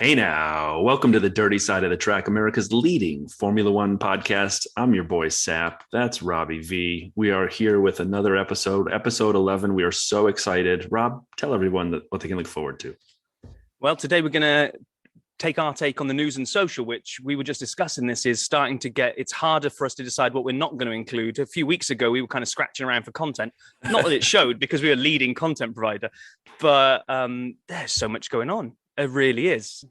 Hey now, welcome to the Dirty Side of the Track, America's leading Formula One podcast. I'm your boy Sap. That's Robbie V. We are here with another episode 11. We are so excited. Rob, tell everyone what they can look forward to. Well, today we're going to take our take on the news and social, which we were just discussing. This is starting to it's harder for us to decide what we're not going to include. A few weeks ago, we were kind of scratching around for content. Not that it showed because we were a leading content provider, but there's so much going on. It really is.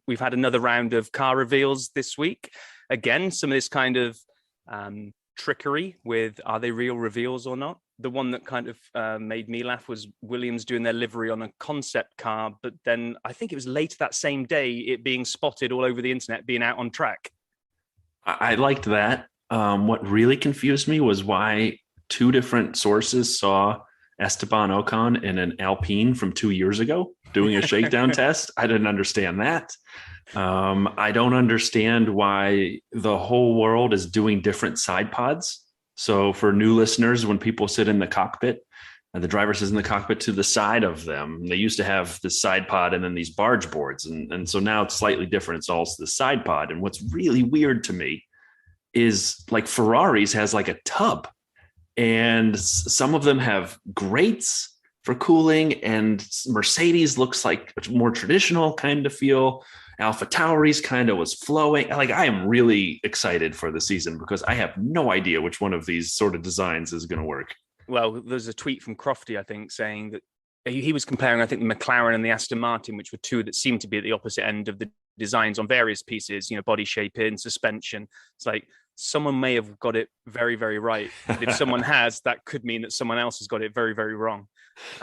We've had another round of car reveals this week. Again, some of this kind of trickery with are they real reveals or not? The one that kind of made me laugh was Williams doing their livery on a concept car, but then I think it was later that same day it being spotted all over the internet being out on track. I liked that. What really confused me was why two different sources saw Esteban Ocon in an Alpine from 2 years ago doing a shakedown test. I didn't understand that. I don't understand why the whole world is doing different side pods. So for new listeners, when people sit in the cockpit and the driver sits in the cockpit to the side of them, they used to have the side pod and then these barge boards. And so now it's slightly different. It's also the side pod. And what's really weird to me is like Ferraris has like a tub, and some of them have grates for cooling, and Mercedes looks like a more traditional kind of feel. Alpha Tauri's kind of was flowing. Like, I am really excited for the season because I have no idea which one of these sort of designs is going to work. Well, there's a tweet from Crofty, I think, saying that he was comparing, I think, the McLaren and the Aston Martin, which were two that seemed to be at the opposite end of the designs on various pieces, body shape in, suspension. It's like someone may have got it very, very right. But if someone has, that could mean that someone else has got it very, very wrong.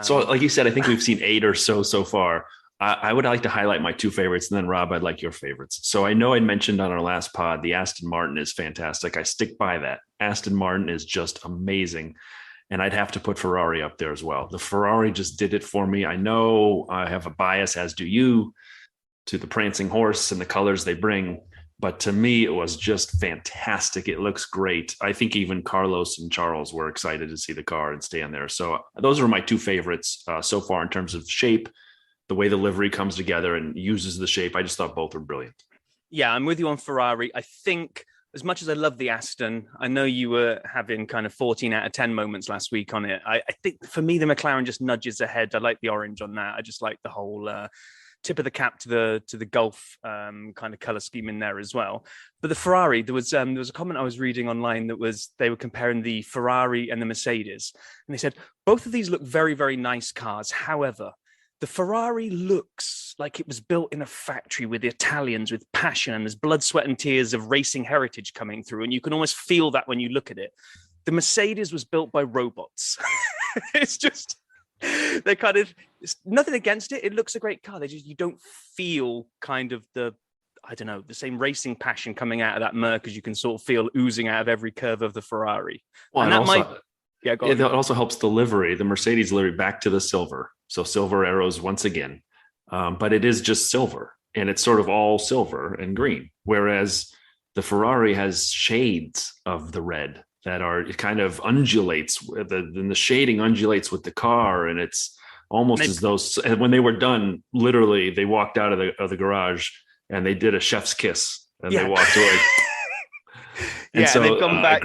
So like you said, I think we've seen 8 or so far. I would like to highlight my 2 favorites, and then Rob, I'd like your favorites. So I know I mentioned on our last pod, the Aston Martin is fantastic. I stick by that. Aston Martin is just amazing. And I'd have to put Ferrari up there as well. The Ferrari just did it for me. I know I have a bias, as do you, to the prancing horse and the colors they bring. But to me, it was just fantastic. It looks great. I think even Carlos and Charles were excited to see the car and stand there. So those are my 2 favorites so far in terms of shape. The way the livery comes together and uses the shape, I just thought both were brilliant. Yeah, I'm with you on Ferrari. I think as much as I love the Aston, I know you were having kind of 14 out of 10 moments last week on it. I think for me, the McLaren just nudges ahead. I like the orange on that. I just like the whole tip of the cap to the Gulf kind of color scheme in there as well. But the Ferrari, there was a comment I was reading online that was they were comparing the Ferrari and the Mercedes, and they said both of these look very, very nice cars. However, the Ferrari looks like it was built in a factory with the Italians with passion, and there's blood, sweat, and tears of racing heritage coming through. And you can almost feel that when you look at it. The Mercedes was built by robots. It's just, they kind of, it's nothing against it. It looks a great car. You don't feel kind of the same racing passion coming out of that Merc as you can sort of feel oozing out of every curve of the Ferrari. Well, and that it also helps the livery, the Mercedes livery, back to the silver. So silver arrows once again, but it is just silver, and it's sort of all silver and green. Whereas the Ferrari has shades of the red that it kind of undulates. The shading undulates with the car, and it's almost as though when they were done, literally they walked out of the garage and they did a chef's kiss and they walked away. And so they've gone back.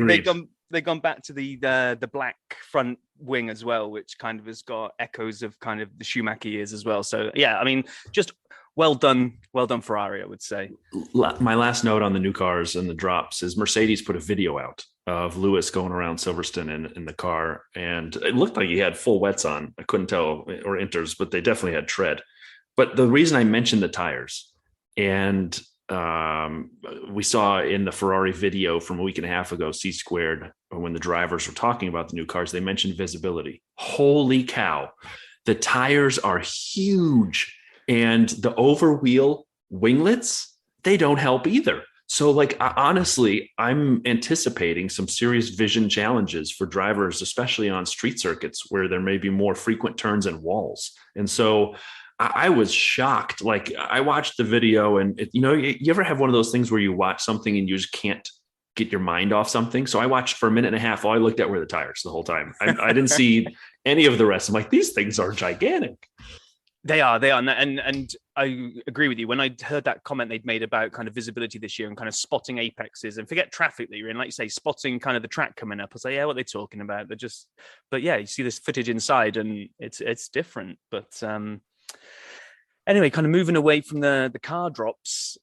They've gone back to the black front wing as well, which kind of has got echoes of kind of the Schumacher years as well. So yeah, I mean, just well done Ferrari, I would say. My last note on the new cars and the drops is Mercedes put a video out of Lewis going around Silverstone in the car, and it looked like he had full wets on. I couldn't tell, or inters, but they definitely had tread. But the reason I mentioned the tires, and we saw in the Ferrari video from a week and a half ago, C Squared, when the drivers were talking about the new cars, they mentioned visibility. Holy cow. The tires are huge, and the overwheel winglets, they don't help either. So like, honestly, I'm anticipating some serious vision challenges for drivers, especially on street circuits where there may be more frequent turns and walls. And so I was shocked. Like, I watched the video, and you ever have one of those things where you watch something and you just can't get your mind off something? So I watched for a minute and a half. All I looked at were the tires the whole time. I didn't see any of the rest. I'm like, these things are gigantic. They are, and I agree with you. When I heard that comment they'd made about kind of visibility this year and kind of spotting apexes and forget traffic that you're in, like you say, spotting kind of the track coming up. I was like, yeah, what are they talking about? But yeah, you see this footage inside and it's different. But anyway, kind of moving away from the car drops.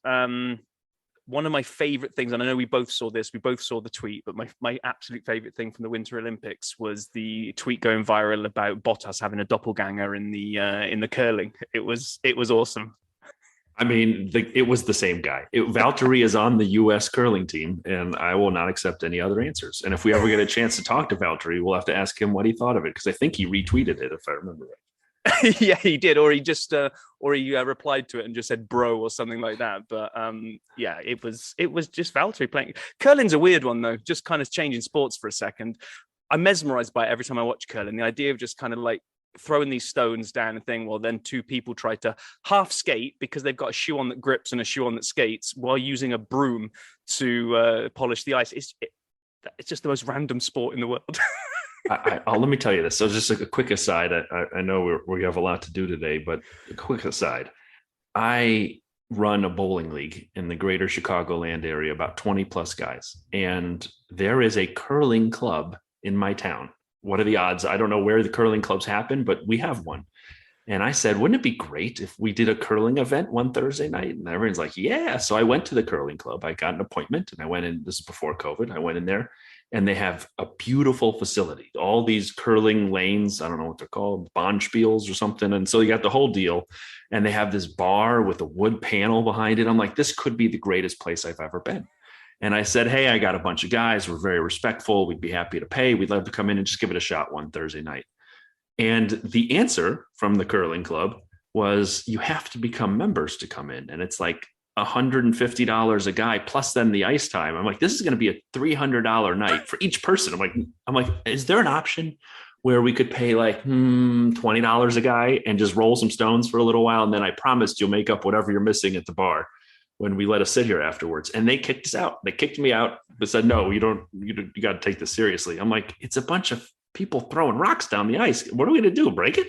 One of my favorite things, and I know we both saw this, we both saw the tweet, but my absolute favorite thing from the Winter Olympics was the tweet going viral about Bottas having a doppelganger in the curling. It was awesome. I mean, it was the same guy. Valtteri is on the U.S. curling team, and I will not accept any other answers. And if we ever get a chance to talk to Valtteri, we'll have to ask him what he thought of it, because I think he retweeted it, if I remember right. Yeah, he did, or he just replied to it and just said bro or something like that. But yeah, it was just Valtteri playing. Curling's a weird one though, just kind of changing sports for a second. I'm mesmerized by it every time I watch curling. The idea of just kind of like throwing these stones down a thing while then two people try to half skate because they've got a shoe on that grips and a shoe on that skates while using a broom to polish the ice. It's just the most random sport in the world. Let me tell you this. So just a quick aside. I know we have a lot to do today, but a quick aside. I run a bowling league in the greater Chicagoland area, about 20 plus guys. And there is a curling club in my town. What are the odds? I don't know where the curling clubs happen, but we have one. And I said, wouldn't it be great if we did a curling event one Thursday night? And everyone's like, yeah. So I went to the curling club. I got an appointment and I went in. This is before COVID. I went in there and they have a beautiful facility, all these curling lanes. I don't know what they're called, bonspiels or something. And so you got the whole deal. And they have this bar with a wood panel behind it. I'm like, this could be the greatest place I've ever been. And I said, hey, I got a bunch of guys. We're very respectful. We'd be happy to pay. We'd love to come in and just give it a shot one Thursday night. And the answer from the curling club was, you have to become members to come in. And it's like $150 a guy, plus then the ice time. I'm like, this is going to be a $300 night for each person. I'm like, is there an option where we could pay like $20 a guy and just roll some stones for a little while? And then I promised you'll make up whatever you're missing at the bar when we let us sit here afterwards. And they kicked us out. They kicked me out, but said, no, you got to take this seriously. I'm like, it's a bunch of people throwing rocks down the ice. What are we going to do? Break it?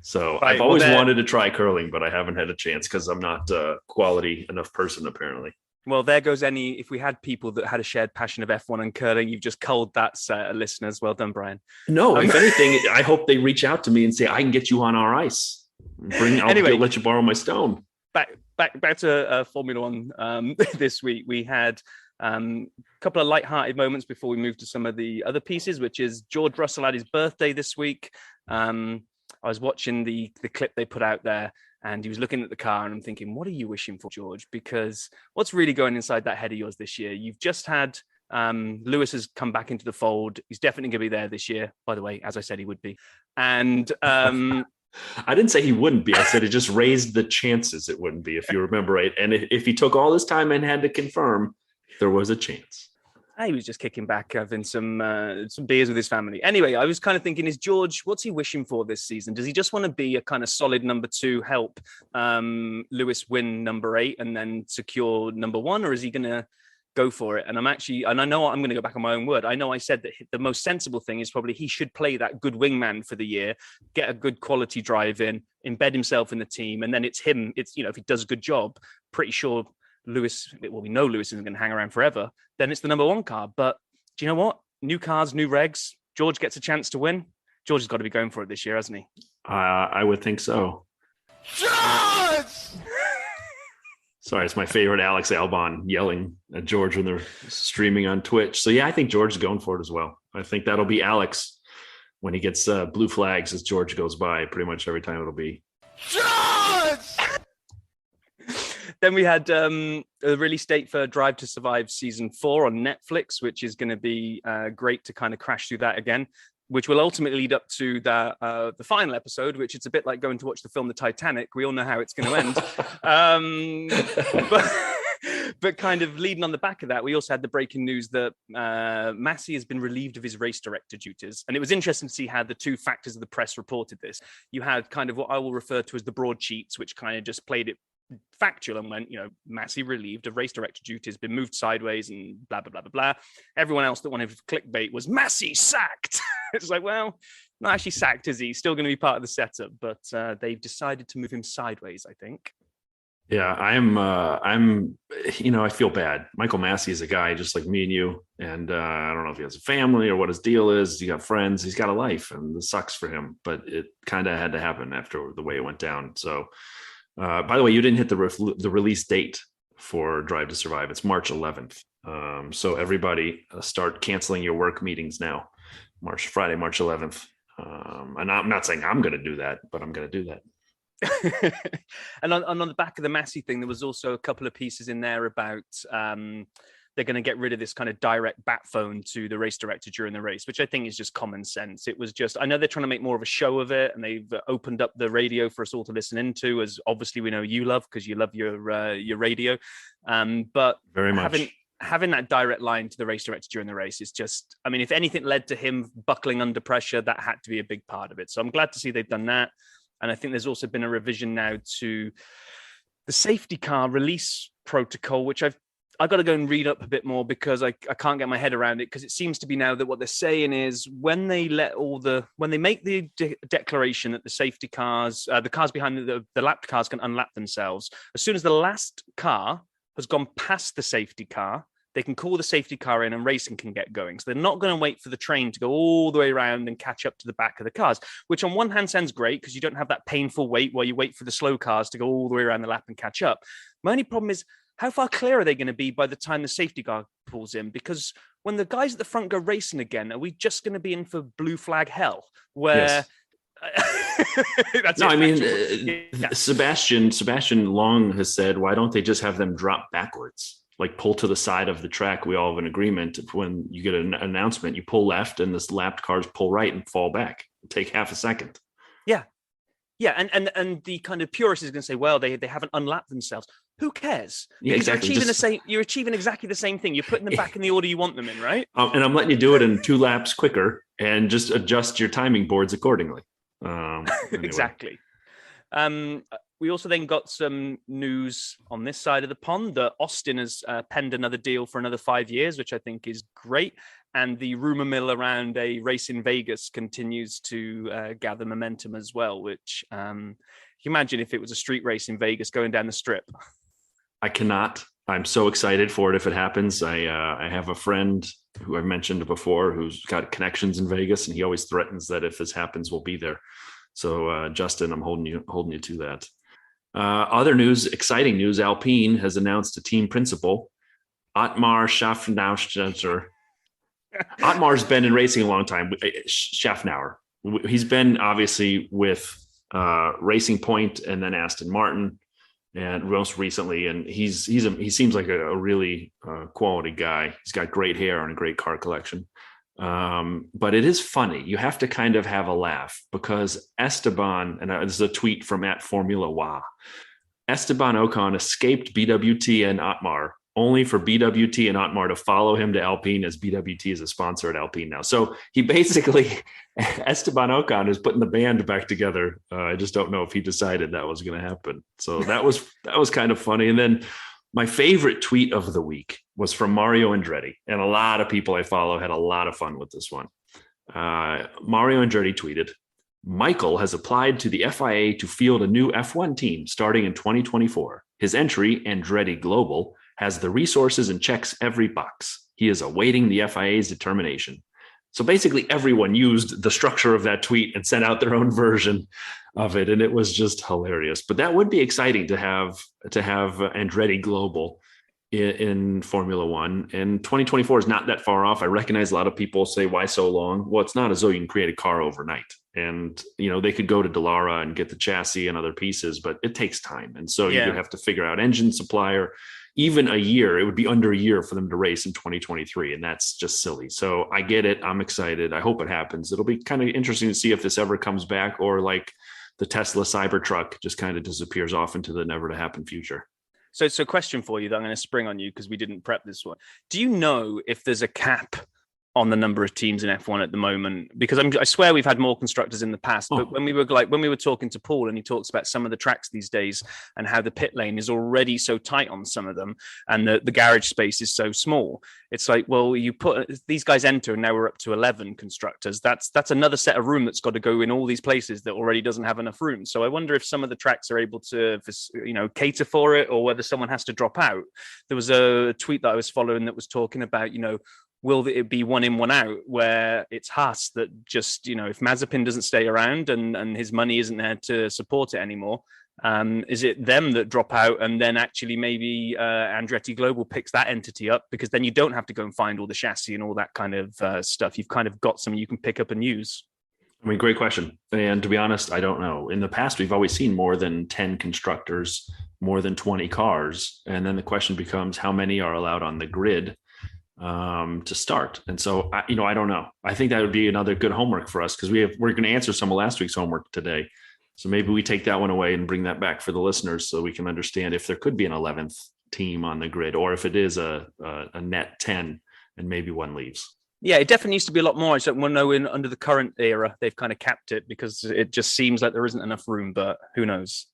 So right, I've always wanted to try curling, but I haven't had a chance because I'm not a quality enough person, apparently. Well, there goes if we had people that had a shared passion of F1 and curling, you've just culled that set of listeners. Well done, Brian. No, if anything, I hope they reach out to me and say, I can get you on our ice. I'll let you borrow my stone. Back to Formula One this week. We had a couple of lighthearted moments before we move to some of the other pieces, which is George Russell had his birthday this week. I was watching the clip they put out there and he was looking at the car and I'm thinking, what are you wishing for, George? Because what's really going inside that head of yours this year? You've just had Lewis has come back into the fold. He's definitely going to be there this year, by the way, as I said he would be. And I didn't say he wouldn't be. I said it just raised the chances it wouldn't be, if you remember right. And if he took all this time and had to confirm, there was a chance. He was just kicking back, having some beers with his family. Anyway, I was kind of thinking, is George, what's he wishing for this season? Does he just want to be a kind of solid number 2, help Lewis win number 8 and then secure number 1? Or is he going to go for it? And I know I'm going to go back on my own word. I know I said that the most sensible thing is probably he should play that good wingman for the year, get a good quality drive in, embed himself in the team. And then it's him. It's, if he does a good job, pretty sure we know Lewis isn't going to hang around forever, then it's the number 1 car. But do you know what? New cars, new regs. George gets a chance to win. George has got to be going for it this year, hasn't he? I would think so. George! Sorry, it's my favorite Alex Albon yelling at George when they're streaming on Twitch. So yeah, I think George is going for it as well. I think that'll be Alex when he gets blue flags as George goes by. Pretty much every time it'll be George! Then we had a release date for Drive to Survive Season 4 on Netflix, which is going to be great to kind of crash through that again, which will ultimately lead up to the final episode, which it's a bit like going to watch the film The Titanic. We all know how it's going to end. But kind of leading on the back of that, we also had the breaking news that Massey has been relieved of his race director duties. And it was interesting to see how the two factors of the press reported this. You had kind of what I will refer to as the broadsheets, which kind of just played it factual and went, Massey relieved of race director duties, been moved sideways and blah, blah, blah, blah, blah. Everyone else that wanted clickbait was Massey sacked. It's like, well, Not actually sacked, is he? Still going to be part of the setup, but they've decided to move him sideways, I think. Yeah, I feel bad. Michael Massey is a guy just like me and you. And I don't know if he has a family or what his deal is. He got friends, he's got a life, and this sucks for him, but it kind of had to happen after the way it went down. So, by the way, you didn't hit the release date for Drive to Survive. It's March 11th. So everybody start canceling your work meetings now. Friday, March 11th. And I'm not saying I'm going to do that, but I'm going to do that. And on the back of the Massey thing, there was also a couple of pieces in there about they're going to get rid of this kind of direct bat phone to the race director during the race, which I think is just common sense. It was just, I know they're trying to make more of a show of it, and they've opened up the radio for us all to listen into, as obviously we know you love, because you love your radio. But very much. Having that direct line to the race director during the race is just, I mean, if anything led to him buckling under pressure, that had to be a big part of it. So I'm glad to see they've done that. And I think there's also been a revision now to the safety car release protocol, which I've got to go and read up a bit more, because I can't get my head around it, because it seems to be now that what they're saying is when they make the declaration that the safety cars, the cars behind the lapped cars can unlap themselves, as soon as the last car has gone past the safety car, they can call the safety car in and racing can get going. So they're not going to wait for the train to go all the way around and catch up to the back of the cars, which on one hand sounds great because you don't have that painful wait while you wait for the slow cars to go all the way around the lap and catch up. My only problem is, how far clear are they going to be by the time the safety car pulls in? Because when the guys at the front go racing again, are we just going to be in for blue flag hell? Where yes. Sebastian Long has said, why don't they just have them drop backwards? Like pull to the side of the track. We all have an agreement. When you get an announcement, you pull left and this lapped cars pull right and fall back. Take half a second. Yeah. Yeah. And the kind of purist is going to say, well, they haven't unlapped themselves. Who cares? Yeah, exactly. You're achieving exactly the same thing. You're putting them back in the order you want them in, right? And I'm letting you do it in 2 laps quicker and just adjust your timing boards accordingly. Anyway. Exactly. We also then got some news on this side of the pond that Austin has penned another deal for another 5 years, which I think is great. And the rumor mill around a race in Vegas continues to gather momentum as well, which you imagine if it was a street race in Vegas going down the strip. I cannot. I'm so excited for it if it happens. I have a friend who I've mentioned before who's got connections in Vegas, and he always threatens that if this happens, we'll be there. So Justin, I'm holding you to that. Other news, exciting news, Alpine has announced a team principal, Otmar Schaffnauer. Otmar's been in racing a long time. Schaffnauer. He's been obviously with Racing Point and then Aston Martin, and most recently, and he seems like a really quality guy. He's got great hair and a great car collection. But it is funny. You have to kind of have a laugh because Esteban, and this is a tweet from @Formula Esteban Ocon escaped BWT and Otmar, only for BWT and Otmar to follow him to Alpine, as BWT is a sponsor at Alpine now. So he basically, Esteban Ocon is putting the band back together. I just don't know if he decided that was going to happen. So that was kind of funny. And then my favorite tweet of the week was from Mario Andretti. And a lot of people I follow had a lot of fun with this one. Mario Andretti tweeted, Michael has applied to the FIA to field a new F1 team starting in 2024. His entry, Andretti Global, has the resources and checks every box. He is awaiting the FIA's determination. So basically everyone used the structure of that tweet and sent out their own version of it. And it was just hilarious. But that would be exciting to have Andretti Global in Formula One. And 2024 is not that far off. I recognize a lot of people say, why so long? Well, it's not as though you can create a car overnight. And, they could go to Dallara and get the chassis and other pieces, but it takes time. And so you would have to figure out engine supplier. Even a year, it would be under a year for them to race in 2023. And that's just silly. So I get it. I'm excited. I hope it happens. It'll be kind of interesting to see if this ever comes back, or like the Tesla Cybertruck just kind of disappears off into the never to happen future. So question for you that I'm going to spring on you because we didn't prep this one. Do you know if there's a cap on the number of teams in F1 at the moment, because I swear we've had more constructors in the past, but when we were talking to Paul, and he talks about some of the tracks these days and how the pit lane is already so tight on some of them, and the garage space is so small. It's like, well, you put these guys enter, and now we're up to 11 constructors. That's another set of room that's got to go in all these places that already doesn't have enough room. So I wonder if some of the tracks are able to, cater for it, or whether someone has to drop out. There was a tweet that I was following that was talking about, will it be one in, one out, where it's Haas that just, if Mazepin doesn't stay around and his money isn't there to support it anymore, is it them that drop out, and then actually maybe Andretti Global picks that entity up, because then you don't have to go and find all the chassis and all that kind of stuff. You've kind of got something you can pick up and use. I mean, great question. And to be honest, I don't know. In the past, we've always seen more than 10 constructors, more than 20 cars. And then the question becomes, how many are allowed on the grid to start? And so, I don't know. I think that would be another good homework for us, because we're going to answer some of last week's homework today. So maybe we take that one away and bring that back for the listeners, so we can understand if there could be an 11th team on the grid, or if it is a net 10 and maybe one leaves. Yeah, it definitely needs to be a lot more. I don't want to know, under the current era, they've kind of capped it, because it just seems like there isn't enough room, but who knows?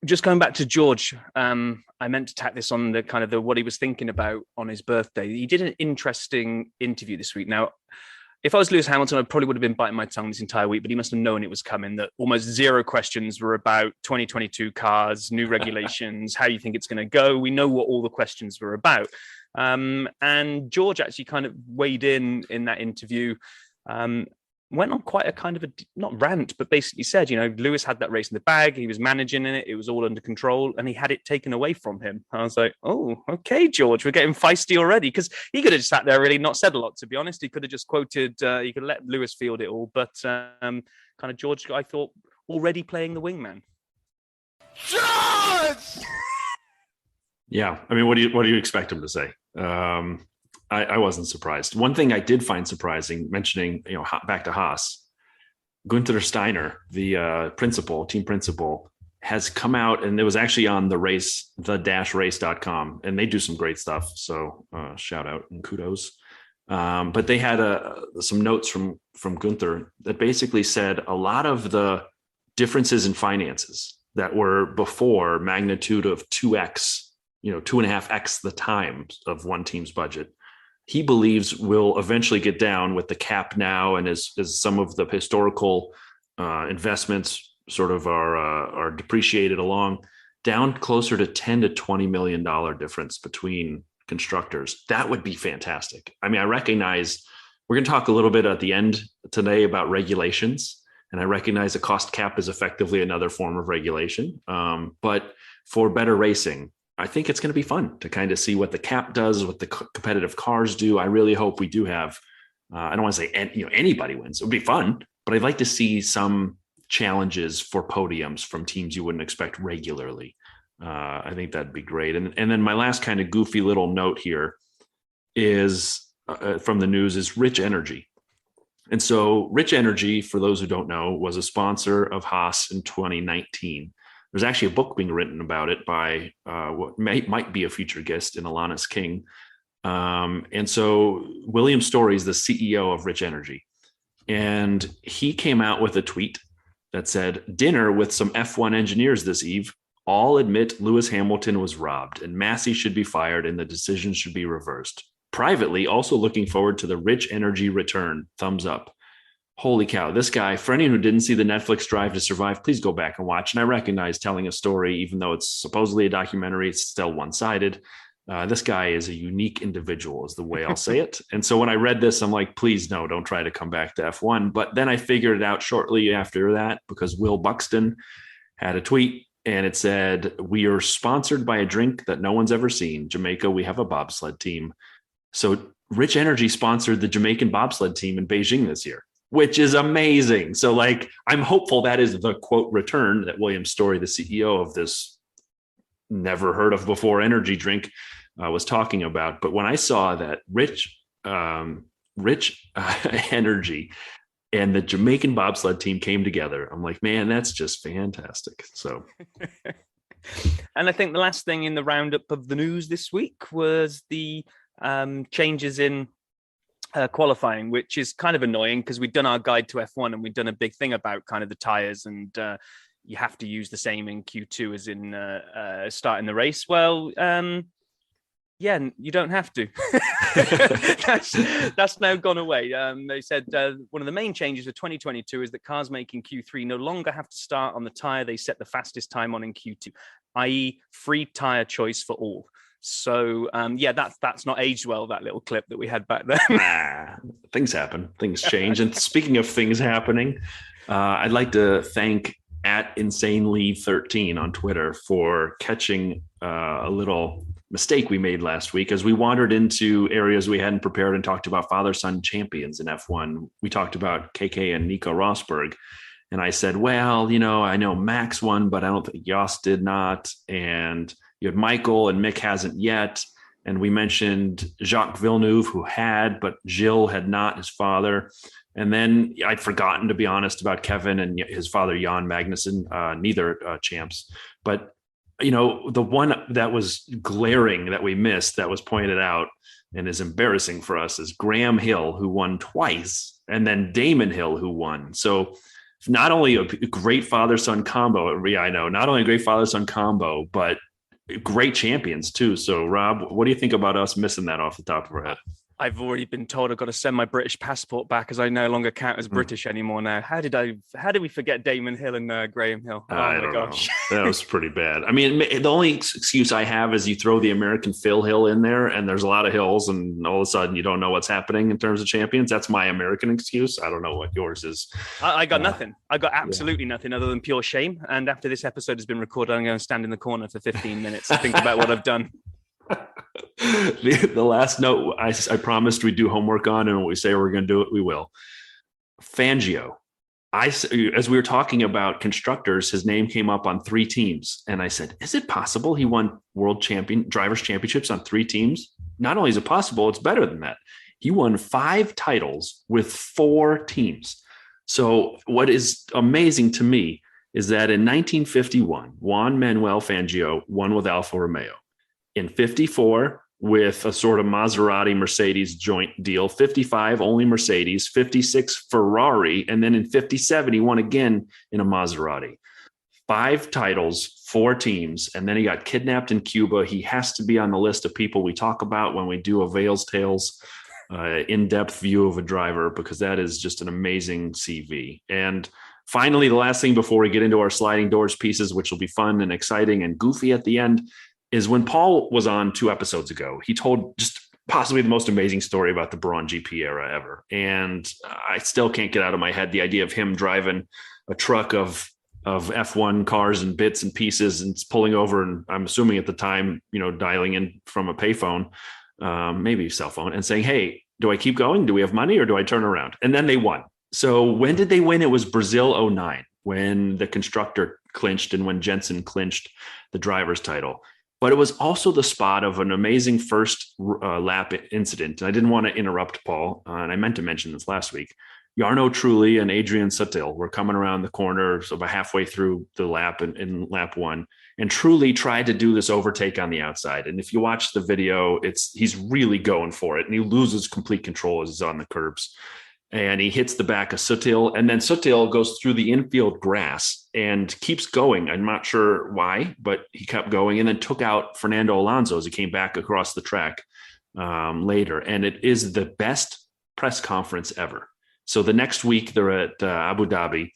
Just going back to George, I meant to tack this on the kind of what he was thinking about on his birthday. He did an interesting interview this week. Now, if I was Lewis Hamilton, I probably would have been biting my tongue this entire week, but he must have known it was coming, that almost zero questions were about 2022 cars, new regulations, how you think it's going to go. We know what all the questions were about. And George actually kind of weighed in that interview, went on quite a kind of not rant, but basically said, Lewis had that race in the bag. He was managing it. It was all under control, and he had it taken away from him. I was like, oh, okay, George, we're getting feisty already, because he could have just sat there, really not said a lot, to be honest. He could have just quoted, he could let Lewis field it all. But kind of George, I thought, already playing the wingman. George! Yeah. I mean, what do you expect him to say? I wasn't surprised. One thing I did find surprising, mentioning, back to Haas, Gunther Steiner, the team principal, has come out, and it was actually on the-race.com, and they do some great stuff. So shout out and kudos. But they had some notes from Gunther that basically said a lot of the differences in finances that were before magnitude of 2x, 2.5x the time of one team's budget, he believes will eventually get down with the cap now, and as some of the historical investments sort of are depreciated along, down closer to $10 to $20 million difference between constructors. That would be fantastic. I mean, I recognize we're going to talk a little bit at the end today about regulations, and I recognize a cost cap is effectively another form of regulation. But for better racing, I think it's going to be fun to kind of see what the cap does, what the competitive cars do. I really hope we do have, I don't want to say, anybody wins. It would be fun, but I'd like to see some challenges for podiums from teams you wouldn't expect regularly. I think that'd be great. And then my last kind of goofy little note here is from the news is Rich Energy. And so Rich Energy, for those who don't know, was a sponsor of Haas in 2019. There's actually a book being written about it by what might be a future guest in Alanis King. And so William Story is the CEO of Rich Energy. And he came out with a tweet that said, dinner with some F1 engineers this eve. All admit Lewis Hamilton was robbed and Massey should be fired and the decision should be reversed. Privately, also looking forward to the Rich Energy return. Thumbs up. Holy cow, this guy, for anyone who didn't see the Netflix Drive to Survive, please go back and watch. And I recognize telling a story, even though it's supposedly a documentary, it's still one-sided. This guy is a unique individual is the way I'll say it. And so when I read this, I'm like, please, no, don't try to come back to F1. But then I figured it out shortly after that, because Will Buxton had a tweet and it said, we are sponsored by a drink that no one's ever seen. Jamaica, we have a bobsled team. So Rich Energy sponsored the Jamaican bobsled team in Beijing this year, which is amazing. So I'm hopeful that is the quote return that William Story, the CEO of this never heard of before energy drink, was talking about. But when I saw that Rich Energy and the Jamaican bobsled team came together, I'm like, man, that's just fantastic. So. And I think the last thing in the roundup of the news this week was the changes in qualifying, which is kind of annoying because we've done our guide to F1 and we've done a big thing about kind of the tires and you have to use the same in Q2 as in starting the race. Well, yeah, you don't have to. that's now gone away. They said one of the main changes for 2022 is that cars making Q3 no longer have to start on the tire they set the fastest time on in Q2, i.e. free tire choice for all. So yeah, that's not aged well, that little clip that we had back then. Things happen, things change. And speaking of things happening, I'd like to thank @InsaneLeave13 on Twitter for catching a little mistake we made last week as we wandered into areas we hadn't prepared and talked about father-son champions in F1. We talked about KK and Nico Rosberg. And I said, well, I know Max won, but I don't think Jos did not. And you had Michael and Mick hasn't yet. And we mentioned Jacques Villeneuve, who had, but Gilles had not, his father. And then I'd forgotten, to be honest, about Kevin and his father, Jan Magnussen, neither champs. But, the one that was glaring that we missed that was pointed out and is embarrassing for us is Graham Hill, who won twice, and then Damon Hill, who won. So not only a great father-son combo, I know, not only a great father-son combo, but great champions too. So Rob, what do you think about us missing that off the top of our head? I've already been told I've got to send my British passport back as I no longer count as British anymore now. How did we forget Damon Hill and Graham Hill? Oh my gosh. That was pretty bad. I mean, the only excuse I have is you throw the American Phil Hill in there and there's a lot of hills and all of a sudden you don't know what's happening in terms of champions. That's my American excuse. I don't know what yours is. I got nothing. I got absolutely nothing other than pure shame. And after this episode has been recorded, I'm going to stand in the corner for 15 minutes and think about what I've done. The last note I promised we'd do homework on, and when we say we're going to do it, we will. Fangio. As we were talking about constructors, his name came up on 3 teams. And I said, is it possible he won drivers championships on 3 teams? Not only is it possible, it's better than that. He won 5 titles with 4 teams. So what is amazing to me is that in 1951, Juan Manuel Fangio won with Alfa Romeo. In 54, with a sort of Maserati Mercedes joint deal, 55 only Mercedes, 56 Ferrari, and then in 57 he won again in a Maserati. 5 titles, 4 teams, and then he got kidnapped in Cuba. He has to be on the list of people we talk about when we do a Veils Tales in-depth view of a driver, because that is just an amazing CV. And finally, the last thing before we get into our sliding doors pieces, which will be fun and exciting and goofy at the end, is when Paul was on 2 episodes ago, he told just possibly the most amazing story about the Braun GP era ever. And I still can't get out of my head the idea of him driving a truck of F1 cars and bits and pieces and pulling over. And I'm assuming at the time, dialing in from a payphone, maybe a cell phone, and saying, hey, do I keep going? Do we have money or do I turn around? And then they won. So when did they win? It was Brazil 09, when the constructor clinched and when Jensen clinched the driver's title. But it was also the spot of an amazing first lap incident. I didn't want to interrupt Paul, and I meant to mention this last week. Jarno Trulli and Adrian Sutil were coming around the corner, so about halfway through the lap in lap 1. And Trulli tried to do this overtake on the outside. And if you watch the video, he's really going for it. And he loses complete control as he's on the curbs. And he hits the back of Sutil, and then Sutil goes through the infield grass and keeps going. I'm not sure why, but he kept going and then took out Fernando Alonso as he came back across the track later. And it is the best press conference ever. So the next week they're at Abu Dhabi,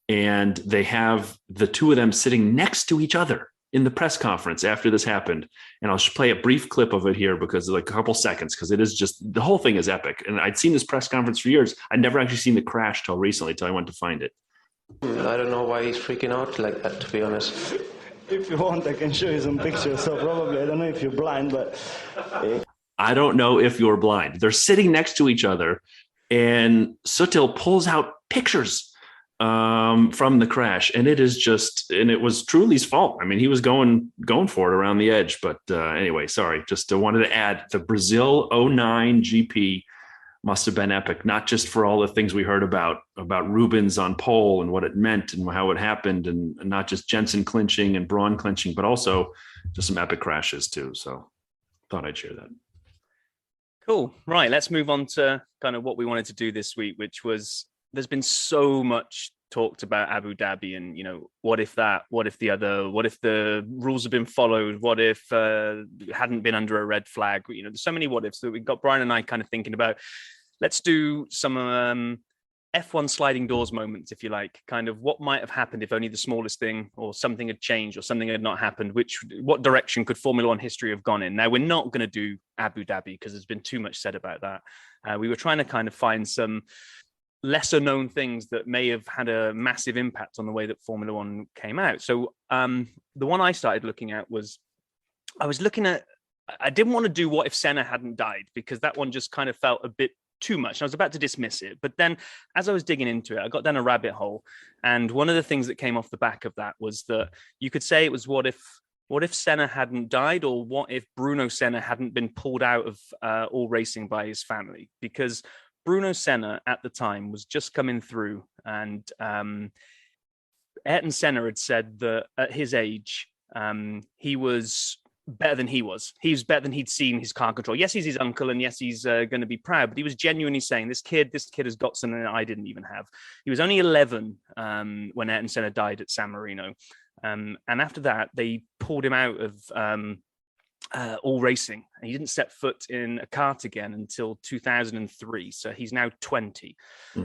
and they have the 2 of them sitting next to each other in the press conference after this happened. And I'll just play a brief clip of it here because like a couple seconds, because it is just, the whole thing is epic. And I'd seen this press conference for years. I'd never actually seen the crash till recently, till I went to find it. I don't know why he's freaking out like that, to be honest. If you want, I can show you some pictures. So probably, I don't know if you're blind, but... I don't know if you're blind. They're sitting next to each other, and Sutil pulls out pictures from the crash, and it was Trulli's fault. I mean, he was going for it around the edge, but anyway, sorry, just wanted to add the Brazil 09 GP must have been epic, not just for all the things we heard about Rubens on pole and what it meant and how it happened, and not just Jensen clinching and Braun clinching, but also just some epic crashes too. So thought I'd share that. Cool. Right. Let's move on to kind of what we wanted to do this week, which was there's been so much talked about Abu Dhabi and, what if that, what if the other, what if the rules have been followed? What if hadn't been under a red flag? There's so many what ifs that we got Brian and I kind of thinking about. Let's do some F1 sliding doors moments, if you like, kind of what might have happened if only the smallest thing or something had changed or something had not happened, what direction could Formula One history have gone in? Now, we're not going to do Abu Dhabi because there's been too much said about that. We were trying to kind of find some lesser known things that may have had a massive impact on the way that Formula One came out. So the one I started looking at was, I didn't want to do what if Senna hadn't died, because that one just kind of felt a bit too much. I was about to dismiss it, but then as I was digging into it, I got down a rabbit hole, and one of the things that came off the back of that was that you could say it was what if Senna hadn't died, or what if Bruno Senna hadn't been pulled out of all racing by his family, because Bruno Senna at the time was just coming through, and Ayrton Senna had said that at his age he was better than he was. He was better than he'd seen his car control. Yes, he's his uncle, and yes, he's going to be proud, but he was genuinely saying, this kid has got something that I didn't even have. He was only 11 when Ayrton Senna died at San Marino. And after that, they pulled him out of all racing. And he didn't set foot in a kart again until 2003. So he's now 20.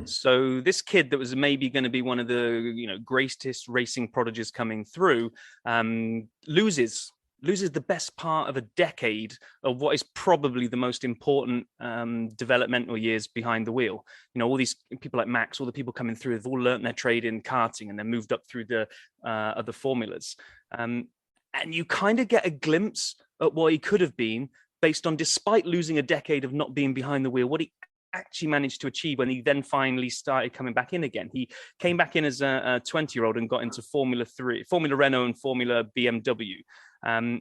So this kid that was maybe going to be one of the greatest racing prodigies coming through loses the best part of a decade of what is probably the most important developmental years behind the wheel. All these people like Max, all the people coming through, have all learnt their trade in karting and then moved up through the other formulas. And you kind of get a glimpse at what he could have been based on, despite losing a decade of not being behind the wheel, what he actually managed to achieve when he then finally started coming back in again. He came back in as a 20-year-old and got into Formula Renault and Formula BMW.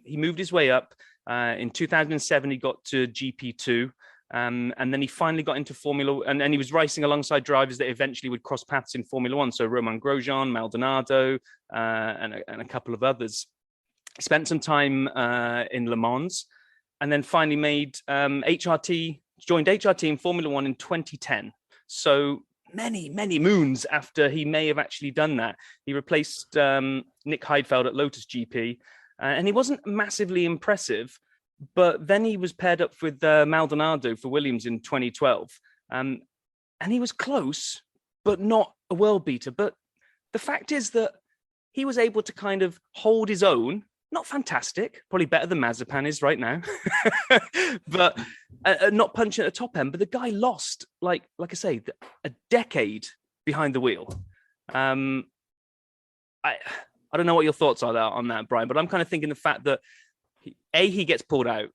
He moved his way up. In 2007, he got to GP2. And then he finally got into Formula, and he was racing alongside drivers that eventually would cross paths in Formula One. So Romain Grosjean, Maldonado, and a couple of others. He spent some time in Le Mans, and then finally joined HRT in Formula One in 2010. So many moons after he may have actually done that. He replaced Nick Heidfeld at Lotus GP, and he wasn't massively impressive, but then he was paired up with Maldonado for Williams in 2012. And he was close, but not a world beater. But the fact is that he was able to kind of hold his own. Not fantastic, probably better than Mazepin is right now, but not punching at the top end. But the guy lost, like I say, a decade behind the wheel. I don't know what your thoughts are on that, Brian, but I'm kind of thinking the fact that he gets pulled out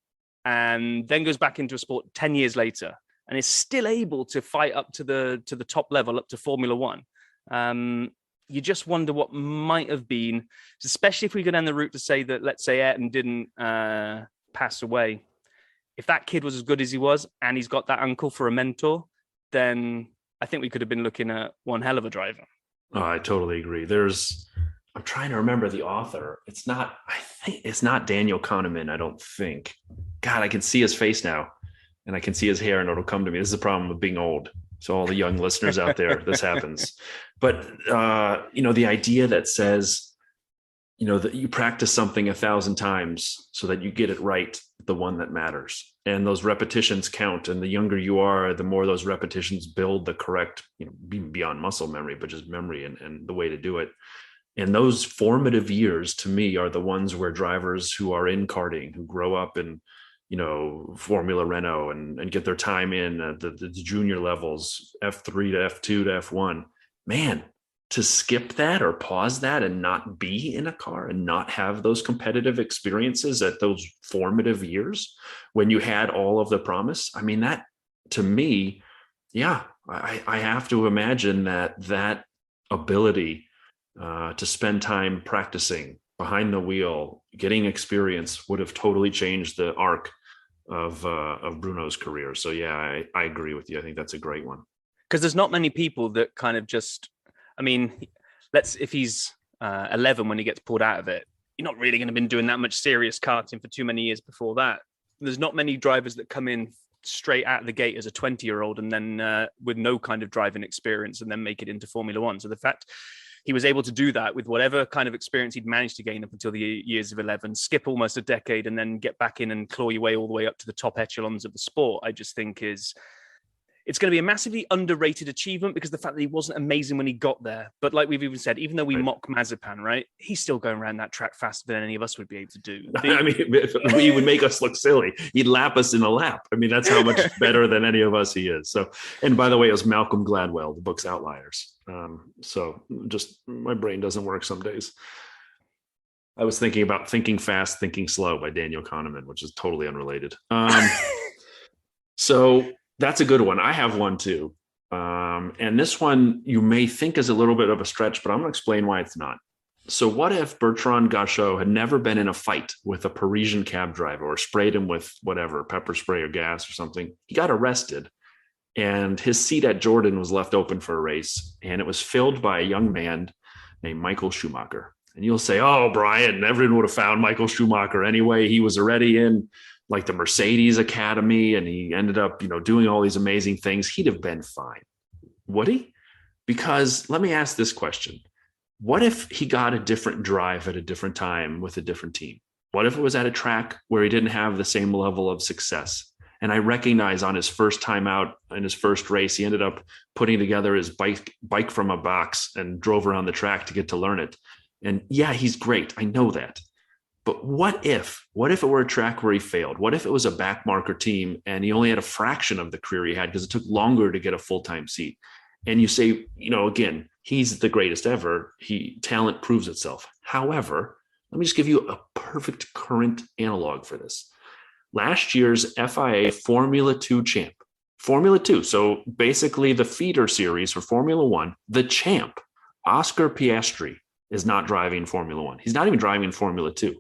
and then goes back into a sport 10 years later and is still able to fight up to the top level, up to Formula One. You just wonder what might have been, especially if we go down the route to say that, let's say Ayrton didn't pass away. If that kid was as good as he was and he's got that uncle for a mentor, then I think we could have been looking at one hell of a driver. Oh, I totally agree. I'm trying to remember the author. It's not Daniel Kahneman, I don't think. God, I can see his face now and I can see his hair and it'll come to me. This is the problem with being old. So all the young listeners out there, this happens. But, the idea that says, that you practice something 1,000 times so that you get it right, the one that matters. And those repetitions count. And the younger you are, the more those repetitions build the correct, beyond muscle memory, but just memory and the way to do it. And those formative years to me are the ones where drivers who are in karting, who grow up in, Formula Renault and get their time in the junior levels, F3 to F2 to F1, man, to skip that or pause that and not be in a car and not have those competitive experiences at those formative years when you had all of the promise. I mean, that to me, yeah, I have to imagine that ability to spend time practicing behind the wheel, getting experience would have totally changed the arc of Bruno's career. So yeah, I agree with you. I think that's a great one. Because there's not many people that kind of just, if he's 11 when he gets pulled out of it, you're not really going to be doing that much serious karting for too many years before that. There's not many drivers that come in straight out of the gate as a 20-year-old and then with no kind of driving experience and then make it into Formula One. So the fact he was able to do that with whatever kind of experience he'd managed to gain up until the years of 11, skip almost a decade and then get back in and claw your way all the way up to the top echelons of the sport, I just think it's going to be a massively underrated achievement because the fact that he wasn't amazing when he got there. But like we've even said, even though we mock Mazepin, right, he's still going around that track faster than any of us would be able to do. I mean, he would make us look silly. He'd lap us in a lap. I mean, that's how much better than any of us he is. So, and by the way, it was Malcolm Gladwell, the book's Outliers. So just my brain doesn't work some days. I was thinking about Thinking Fast, Thinking Slow by Daniel Kahneman, which is totally unrelated. So that's a good one. I have one too. And this one you may think is a little bit of a stretch, but I'm going to explain why it's not. So what if Bertrand Gachot had never been in a fight with a Parisian cab driver or sprayed him with whatever, pepper spray or gas or something? He got arrested and his seat at Jordan was left open for a race. And it was filled by a young man named Michael Schumacher. And you'll say, oh, Brian, everyone would have found Michael Schumacher anyway. He was already in like the Mercedes Academy, and he ended up, doing all these amazing things. He'd have been fine. Would he? Because let me ask this question. What if he got a different drive at a different time with a different team? What if it was at a track where he didn't have the same level of success? And I recognize on his first time out in his first race, he ended up putting together his bike from a box and drove around the track to get to learn it. And yeah, he's great. I know that. But what if it were a track where he failed? What if it was a backmarker team and he only had a fraction of the career he had because it took longer to get a full-time seat? And you say, again, he's the greatest ever. Talent proves itself. However, let me just give you a perfect current analog for this. Last year's FIA Formula 2 champ, Formula 2. So basically the feeder series for Formula 1, the champ, Oscar Piastri, is not driving Formula 1. He's not even driving Formula 2.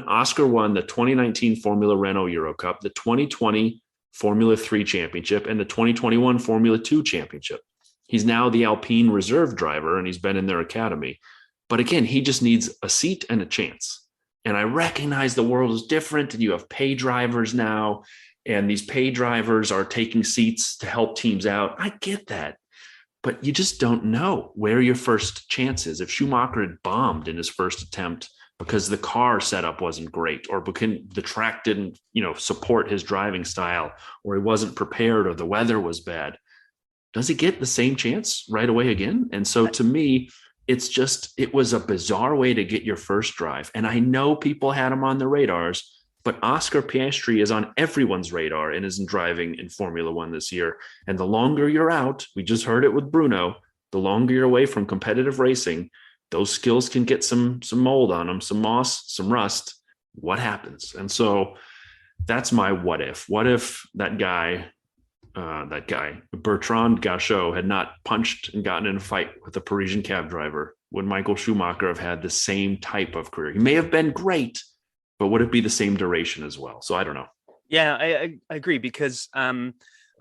Oscar won the 2019 Formula Renault Euro Cup, the 2020 Formula 3 championship, and the 2021 Formula 2 championship. He's now the Alpine reserve driver, and he's been in their academy. But again, he just needs a seat and a chance. And I recognize the world is different, and you have pay drivers now, and these pay drivers are taking seats to help teams out. I get that. But you just don't know where your first chance is. If Schumacher had bombed in his first attempt because the car setup wasn't great, or because the track didn't, support his driving style, or he wasn't prepared, or the weather was bad, does he get the same chance right away again? And so to me, it was a bizarre way to get your first drive. And I know people had him on the radars, but Oscar Piastri is on everyone's radar and isn't driving in Formula One this year. And the longer you're out, we just heard it with Bruno, the longer you're away from competitive racing, those skills can get some mold on them, some moss, some rust. What happens? And so that's my what if. What if that guy, Bertrand Gachot, had not punched and gotten in a fight with a Parisian cab driver? Would Michael Schumacher have had the same type of career? He may have been great, but would it be the same duration as well? So I don't know. Yeah, I agree, because a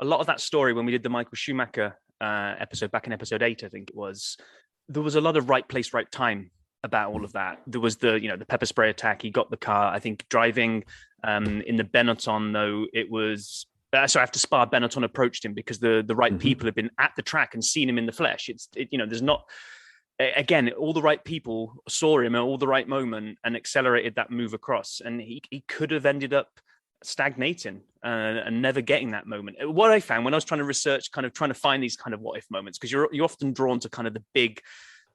lot of that story, when we did the Michael Schumacher episode back in episode 8, I think it was, there was a lot of right place, right time about all of that. There was the pepper spray attack. He got the car. I think driving in the Benetton, though, it was after Spa, Benetton approached him because the right people had been at the track and seen him in the flesh. There's not. Again, all the right people saw him at all the right moment and accelerated that move across. And he could have ended up stagnating and never getting that moment. What I found when I was trying to research, kind of trying to find these kind of what if moments, because you're often drawn to kind of the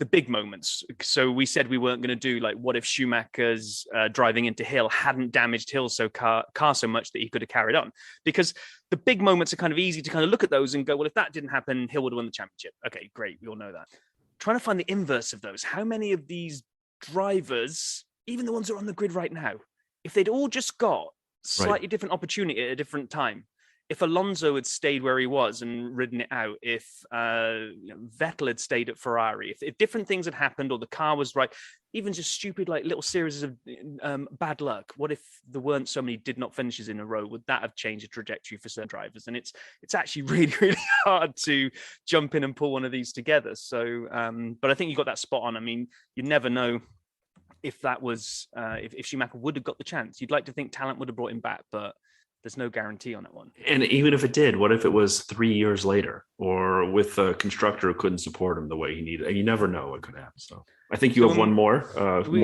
big moments. So we said we weren't going to do like what if Schumacher's driving into Hill hadn't damaged Hill's car so much that he could have carried on, because the big moments are kind of easy to kind of look at those and go, well, if that didn't happen, Hill would have won the championship. Okay, great. We all know that. Trying to find the inverse of those. How many of these drivers, even the ones who are on the grid right now, if they'd all just got slightly different opportunity at a different time, if Alonso had stayed where he was and ridden it out, if Vettel had stayed at Ferrari, if different things had happened, or the car was right, even just stupid like little series of bad luck. What if there weren't so many did not finishes in a row? Would that have changed the trajectory for certain drivers? And it's actually really, really hard to jump in and pull one of these together. So, but I think you got that spot on. I mean, you never know if that was if Schumacher would have got the chance. You'd like to think talent would have brought him back, but There's no guarantee on that one. And even if it did, what if it was 3 years later, or with a constructor who couldn't support him the way he needed? You never know what could happen. So I think you have one more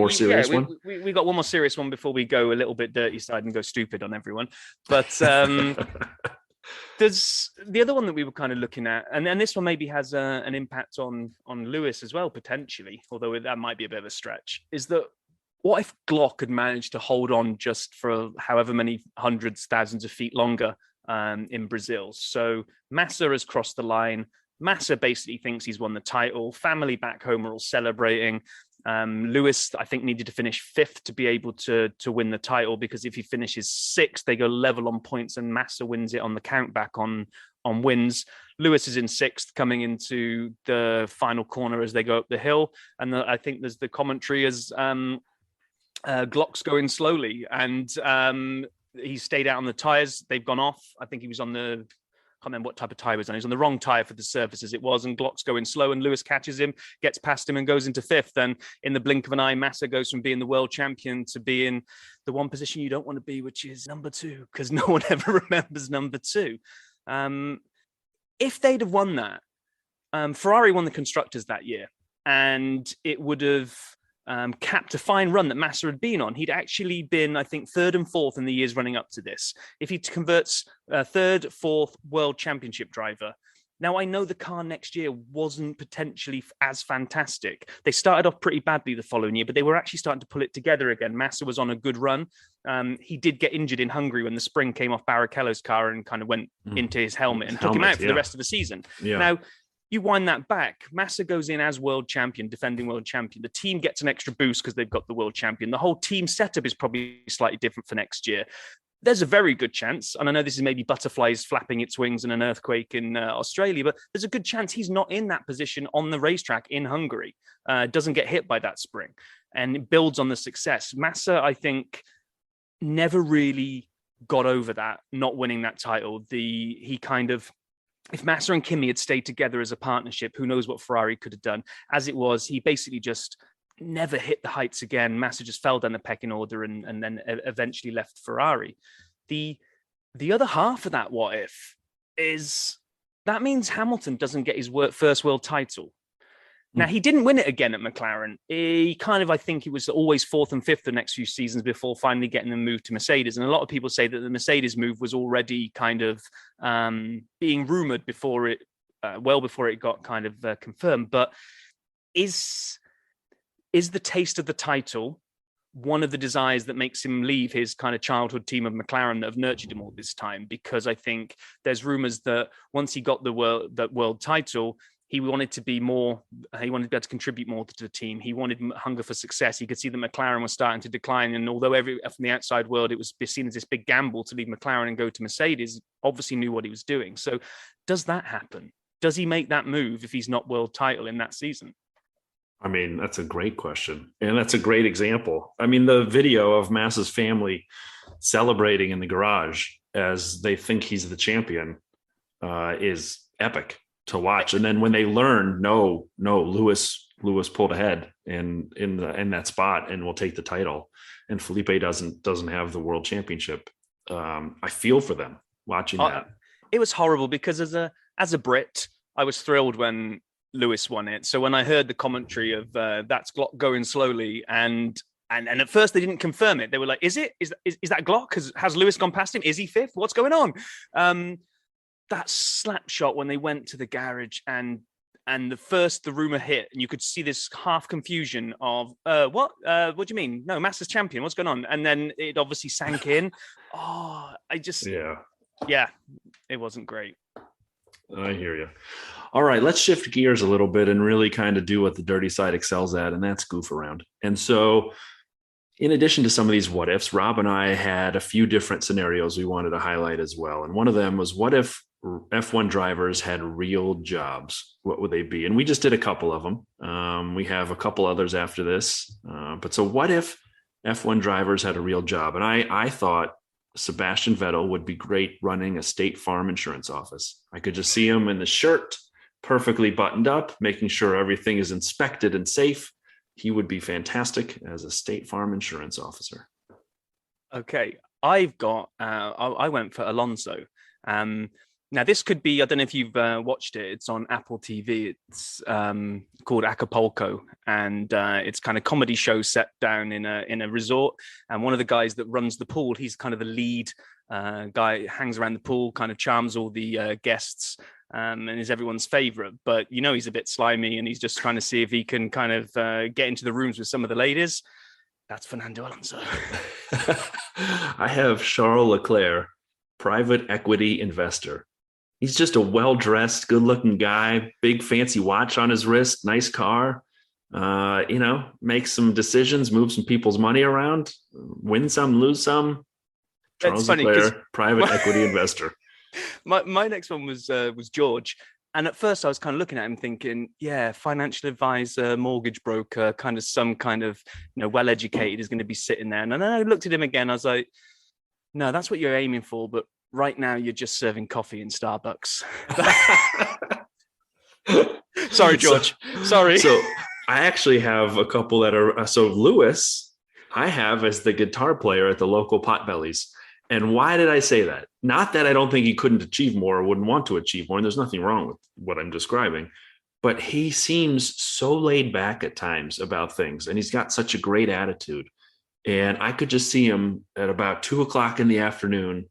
serious one. We got one more serious one before we go a little bit dirty side and go stupid on everyone. But there's the other one that we were kind of looking at, and this one maybe has an impact on Lewis as well, potentially, although that might be a bit of a stretch, is that what if Glock had managed to hold on just for however many hundreds, thousands of feet longer in Brazil? So Massa has crossed the line. Massa basically thinks he's won the title. Family back home are all celebrating. Lewis, I think, needed to finish 5th to be able to win the title, because if he finishes 6th, they go level on points and Massa wins it on the count back on wins. Lewis is in 6th coming into the final corner as they go up the hill. And I think there's the commentary as Glock's going slowly, and he stayed out on the tires. They've gone off. I think he was on the, I can't remember what type of tire he was on. He was on the wrong tire for the surface as it was, and Glock's going slow, and Lewis catches him, gets past him, and goes into 5th. And in the blink of an eye, Massa goes from being the world champion to being the one position you don't want to be, which is number 2, because no one ever remembers number 2. If they'd have won that, Ferrari won the constructors that year, and it would have capped a fine run that Massa had been on. He'd actually been, I think, 3rd and 4th in the years running up to this. If he converts 3rd, 4th world championship driver. Now, I know the car next year wasn't potentially as fantastic. They started off pretty badly the following year, but they were actually starting to pull it together again. Massa was on a good run. He did get injured in Hungary when the spring came off Barrichello's car and kind of went into his helmet and took him out for the rest of the season. Yeah. Now, you wind that back, Massa goes in as world champion, defending world champion. The team gets an extra boost because they've got the world champion. The whole team setup is probably slightly different for next year. There's a very good chance, and I know this is maybe butterflies flapping its wings in an earthquake in Australia, but there's a good chance he's not in that position on the racetrack in Hungary, doesn't get hit by that spring, and it builds on the success. Massa, I think, never really got over that, not winning that title. If Massa and Kimi had stayed together as a partnership, who knows what Ferrari could have done. As it was, he basically just never hit the heights again. Massa just fell down the pecking order and then eventually left Ferrari. The other half of that what if is that means Hamilton doesn't get his first world title. Now, he didn't win it again at McLaren. He kind of, I think he was always 4th and 5th the next few seasons before finally getting the move to Mercedes. And a lot of people say that the Mercedes move was already kind of being rumored before it, well before it got kind of confirmed. But is the taste of the title one of the desires that makes him leave his kind of childhood team of McLaren that have nurtured him all this time? Because I think there's rumors that once he got the world title, he wanted to be more, he wanted to be able to contribute more to the team. He wanted hunger for success. He could see that McLaren was starting to decline. And although from the outside world, it was seen as this big gamble to leave McLaren and go to Mercedes, obviously knew what he was doing. So does that happen? Does he make that move if he's not world title in that season? I mean, that's a great question. And that's a great example. I mean, the video of Massa's family celebrating in the garage as they think he's the champion is epic to watch. And then when they learn, no, Lewis pulled ahead in that spot and will take the title, and Felipe doesn't have the world championship. I feel for them watching that. It was horrible because as a Brit, I was thrilled when Lewis won it. So when I heard the commentary of that's Glock going slowly, and at first they didn't confirm it. They were like, is that Glock? Has Lewis gone past him? Is he 5th? What's going on? That slap shot when they went to the garage and the rumor hit, and you could see this half confusion of what do you mean? No, Massa's champion. What's going on? And then it obviously sank in. Yeah, it wasn't great. I hear you. All right, let's shift gears a little bit and really kind of do what the dirty side excels at, and that's goof around. And so in addition to some of these what ifs, Rob and I had a few different scenarios we wanted to highlight as well. And one of them was, what if F1 drivers had real jobs? What would they be? And we just did a couple of them. We have a couple others after this. But so what if F1 drivers had a real job? And I thought Sebastian Vettel would be great running a State Farm insurance office. I could just see him in the shirt, perfectly buttoned up, making sure everything is inspected and safe. He would be fantastic as a State Farm insurance officer. Okay. I've got. I went for Alonso. Now this could be. I don't know if you've watched it. It's on Apple TV. It's called Acapulco, and it's kind of comedy show set down in a resort. And one of the guys that runs the pool, he's kind of the lead guy. Hangs around the pool, kind of charms all the guests. And is everyone's favorite, but he's a bit slimy, and he's just trying to see if he can kind of get into the rooms with some of the ladies. That's Fernando Alonso. I have Charles Leclerc, private equity investor. He's just a well-dressed, good-looking guy, big fancy watch on his wrist, nice car, makes some decisions, move some people's money around, win some, lose some. Charles Leclerc, private equity investor. My next one was George. And at first I was kind of looking at him thinking, yeah, financial advisor, mortgage broker, kind of some kind of, well-educated is going to be sitting there. And then I looked at him again. I was like, no, that's what you're aiming for. But right now you're just serving coffee in Starbucks. Sorry, George. Sorry. So I actually have a couple that are, so Lewis, I have as the guitar player at the local Potbellies. And why did I say that? Not that I don't think he couldn't achieve more or wouldn't want to achieve more. And there's nothing wrong with what I'm describing, but he seems so laid back at times about things. And he's got such a great attitude. And I could just see him at about 2:00 in the afternoon,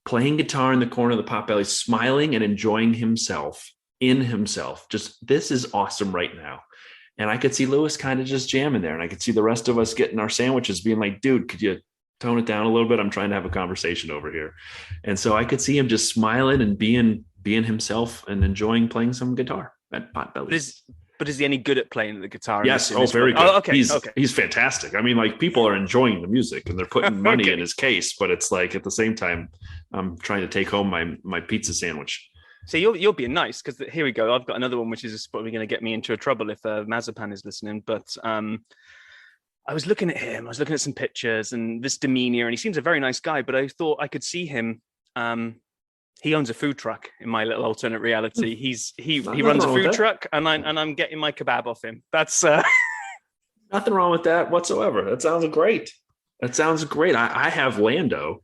playing guitar in the corner of the Potbelly, smiling and enjoying himself in himself. Just, this is awesome right now. And I could see Lewis kind of just jamming there. And I could see the rest of us getting our sandwiches being like, dude, could you tone it down a little bit? I'm trying to have a conversation over here. And so I could see him just smiling and being himself and enjoying playing some guitar at Potbelly. But is he any good at playing the guitar? Yes. Oh, very good. Oh, okay. He's fantastic. I mean, like, people are enjoying the music and they're putting money in his case, but it's like, at the same time, I'm trying to take home my pizza sandwich. So you're being nice, because here we go. I've got another one, which is probably going to get me into a trouble if Mazapan is listening. But I was looking at him. I was looking at some pictures and this demeanor, and he seems a very nice guy. But I thought I could see him. He owns a food truck in my little alternate reality. He runs a food truck, and I'm getting my kebab off him. That's nothing wrong with that whatsoever. That sounds great. I have Lando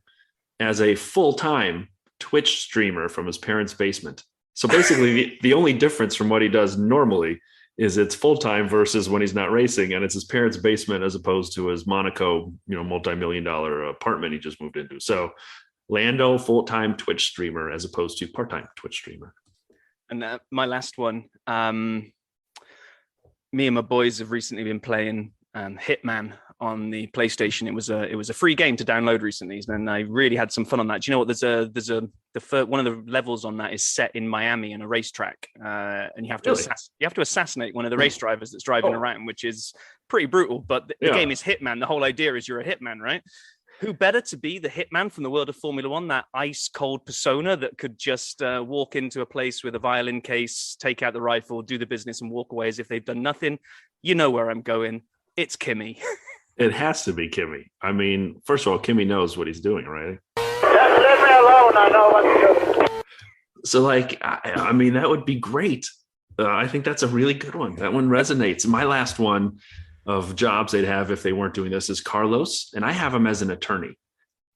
as a full-time Twitch streamer from his parents' basement. So basically, the only difference from what he does normally is it's full-time versus when he's not racing, and it's his parents' basement as opposed to his Monaco, multi-million-dollar apartment he just moved into. So Lando, full-time Twitch streamer as opposed to part-time Twitch streamer. And my last one, me and my boys have recently been playing Hitman on the PlayStation. It was a free game to download recently, and I really had some fun on that. Do you know what? One of the levels on that is set in Miami in a racetrack, and you have to assassinate one of the race drivers that's driving around, which is pretty brutal. But the game is Hitman. The whole idea is you're a hitman, right? Who better to be the hitman from the world of Formula One, that ice cold persona that could just walk into a place with a violin case, take out the rifle, do the business, and walk away as if they've done nothing? You know where I'm going. It's Kimmy. It has to be Kimmy. I mean, first of all, Kimmy knows what he's doing, right? Just leave me alone. I know what to do. So, I mean, that would be great. I think that's a really good one. That one resonates. My last one of jobs they'd have if they weren't doing this is Carlos, and I have him as an attorney.